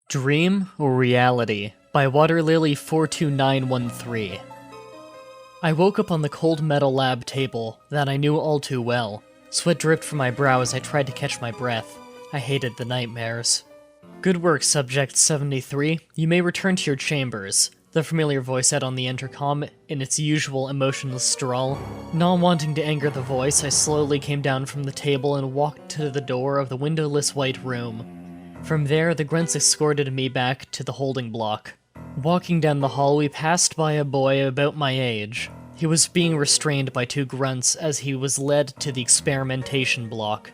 Dream or Reality by Waterlily42913. I woke up on the cold metal lab table that I knew all too well. Sweat dripped from my brow as I tried to catch my breath. I hated the nightmares. "Good work, Subject 73. You may return to your chambers," the familiar voice said on the intercom in its usual emotionless drawl. Not wanting to anger the voice, I slowly came down from the table and walked to the door of the windowless white room. From there, the grunts escorted me back to the holding block. Walking down the hall, we passed by a boy about my age. He was being restrained by two grunts as he was led to the experimentation block.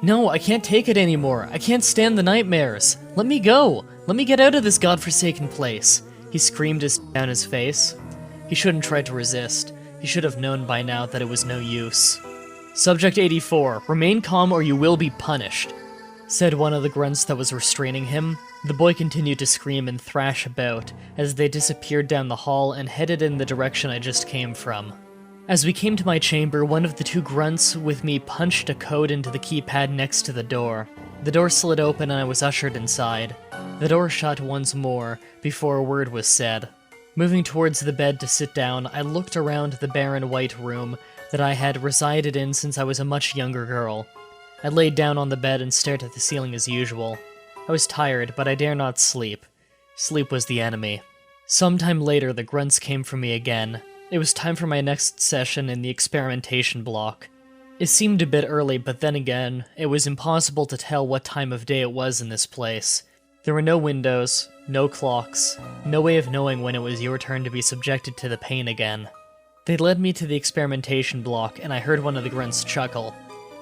"No, I can't take it anymore. I can't stand the nightmares. Let me go. Let me get out of this godforsaken place," he screamed down his face. He shouldn't try to resist. He should have known by now that it was no use. "Subject 84, remain calm or you will be punished," said one of the grunts that was restraining him. The boy continued to scream and thrash about as they disappeared down the hall and headed in the direction I just came from. As we came to my chamber, one of the two grunts with me punched a code into the keypad next to the door. The door slid open and I was ushered inside. The door shut once more before a word was said. Moving towards the bed to sit down, I looked around the barren white room that I had resided in since I was a much younger girl. I laid down on the bed and stared at the ceiling as usual. I was tired, but I dare not sleep. Sleep was the enemy. Sometime later, the grunts came for me again. It was time for my next session in the experimentation block. It seemed a bit early, but then again, it was impossible to tell what time of day it was in this place. There were no windows, no clocks, no way of knowing when it was your turn to be subjected to the pain again. They led me to the experimentation block, and I heard one of the grunts chuckle.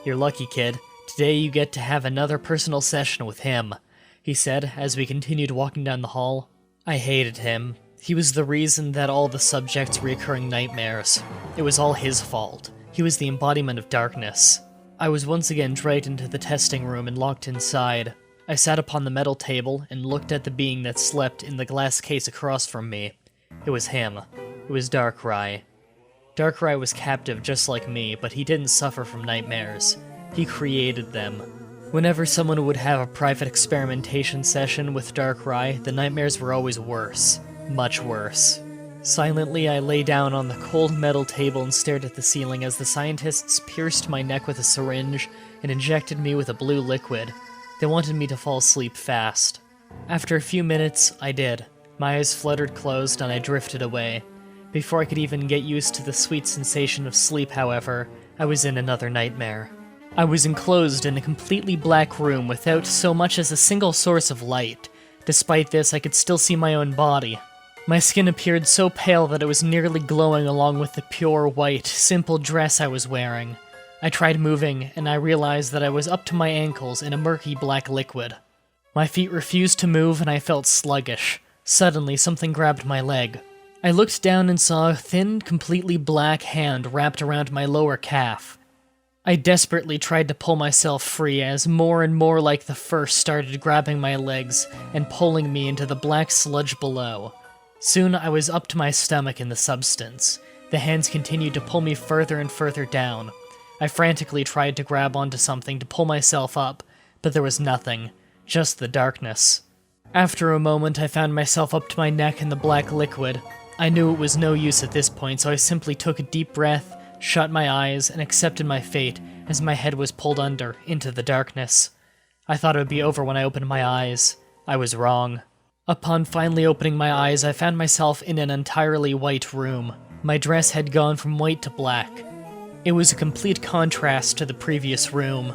"You're lucky, kid. Today you get to have another personal session with him," he said as we continued walking down the hall. I hated him. He was the reason that all the subjects' recurring nightmares. It was all his fault. He was the embodiment of darkness. I was once again dragged into the testing room and locked inside. I sat upon the metal table and looked at the being that slept in the glass case across from me. It was him. It was Darkrai. Darkrai was captive just like me, but he didn't suffer from nightmares. He created them. Whenever someone would have a private experimentation session with Darkrai, the nightmares were always worse. Much worse. Silently, I lay down on the cold metal table and stared at the ceiling as the scientists pierced my neck with a syringe and injected me with a blue liquid. They wanted me to fall asleep fast. After a few minutes, I did. My eyes fluttered closed and I drifted away. Before I could even get used to the sweet sensation of sleep, however, I was in another nightmare. I was enclosed in a completely black room without so much as a single source of light. Despite this, I could still see my own body. My skin appeared so pale that it was nearly glowing along with the pure white, simple dress I was wearing. I tried moving, and I realized that I was up to my ankles in a murky black liquid. My feet refused to move and I felt sluggish. Suddenly, something grabbed my leg. I looked down and saw a thin, completely black hand wrapped around my lower calf. I desperately tried to pull myself free as more and more like the first started grabbing my legs and pulling me into the black sludge below. Soon I was up to my stomach in the substance. The hands continued to pull me further and further down. I frantically tried to grab onto something to pull myself up, but there was nothing, just the darkness. After a moment, I found myself up to my neck in the black liquid. I knew it was no use at this point, so I simply took a deep breath, shut my eyes, and accepted my fate as my head was pulled under into the darkness. I thought it would be over when I opened my eyes. I was wrong. Upon finally opening my eyes, I found myself in an entirely white room. My dress had gone from white to black. It was a complete contrast to the previous room.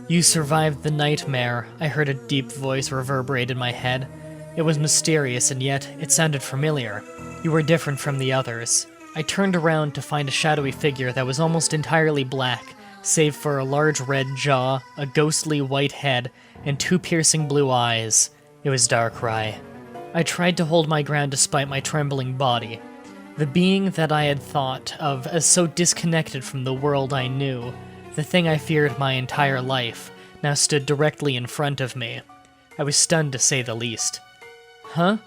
"You survived the nightmare," I heard a deep voice reverberate in my head. It was mysterious, and yet it sounded familiar. "You were different from the others." I turned around to find a shadowy figure that was almost entirely black, save for a large red jaw, a ghostly white head, and two piercing blue eyes. It was Darkrai. I tried to hold my ground despite my trembling body. The being that I had thought of as so disconnected from the world I knew, the thing I feared my entire life, now stood directly in front of me. I was stunned to say the least. "Huh?"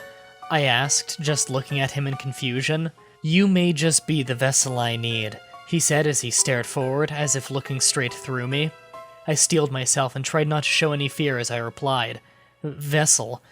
I asked, just looking at him in confusion. "You may just be the vessel I need," he said as he stared forward, as if looking straight through me. I steeled myself and tried not to show any fear as I replied. "Vessel?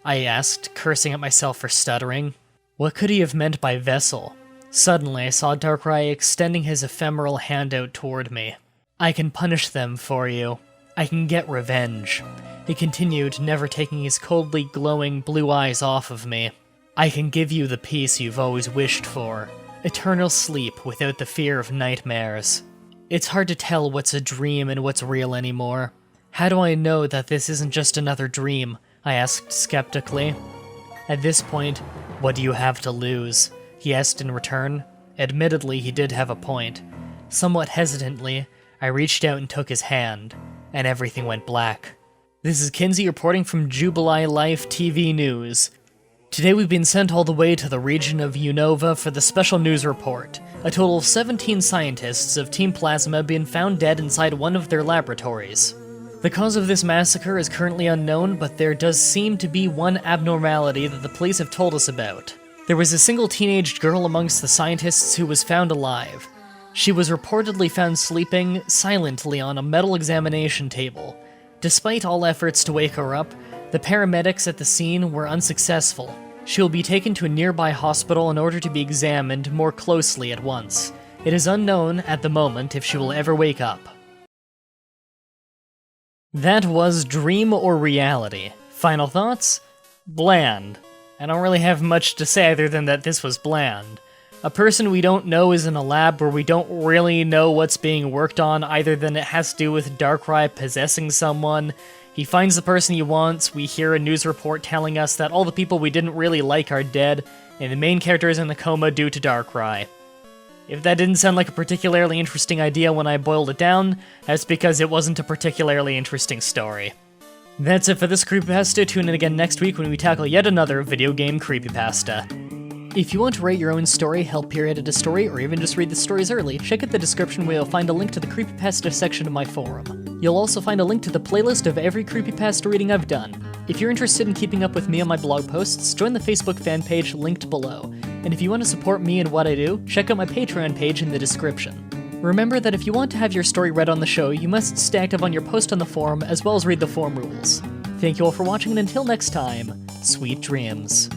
I asked, cursing at myself for stuttering. What could he have meant by vessel? Suddenly, I saw Darkrai extending his ephemeral hand out toward me. I can punish them for you. I can get revenge. He continued, never taking his coldly glowing blue eyes off of me. I can give you the peace you've always wished for. Eternal sleep without the fear of nightmares. It's hard to tell what's a dream and what's real anymore. How do I know that this isn't just another dream? I asked skeptically. At this point, what do you have to lose? He asked in return. Admittedly, he did have a point. Somewhat hesitantly, I reached out and took his hand, and everything went black. This is Kinsey reporting from Jubilee Life TV News. Today we've been sent all the way to the region of Unova for the special news report. A total of 17 scientists of Team Plasma have been found dead inside one of their laboratories. The cause of this massacre is currently unknown, but there does seem to be one abnormality that the police have told us about. There was a single teenage girl amongst the scientists who was found alive. She was reportedly found sleeping silently on a metal examination table. Despite all efforts to wake her up, the paramedics at the scene were unsuccessful. She will be taken to a nearby hospital in order to be examined more closely at once. It is unknown at the moment if she will ever wake up. That was Dream or Reality. Final thoughts? Bland. I don't really have much to say other than that this was bland. A person we don't know is in a lab where we don't really know what's being worked on, other than it has to do with Darkrai possessing someone. He finds the person he wants, we hear a news report telling us that all the people we didn't really like are dead, and the main character is in a coma due to Darkrai. If that didn't sound like a particularly interesting idea when I boiled it down, that's because it wasn't a particularly interesting story. That's it for this creepypasta. Tune in again next week when we tackle yet another video game creepypasta. If you want to write your own story, help peer edit a story, or even just read the stories early, check out the description where you'll find a link to the creepypasta section of my forum. You'll also find a link to the playlist of every creepypasta reading I've done. If you're interested in keeping up with me on my blog posts, join the Facebook fan page linked below. And if you want to support me and what I do, check out my Patreon page in the description. Remember that if you want to have your story read on the show, you must stay active on your post on the forum, as well as read the forum rules. Thank you all for watching, and until next time, sweet dreams.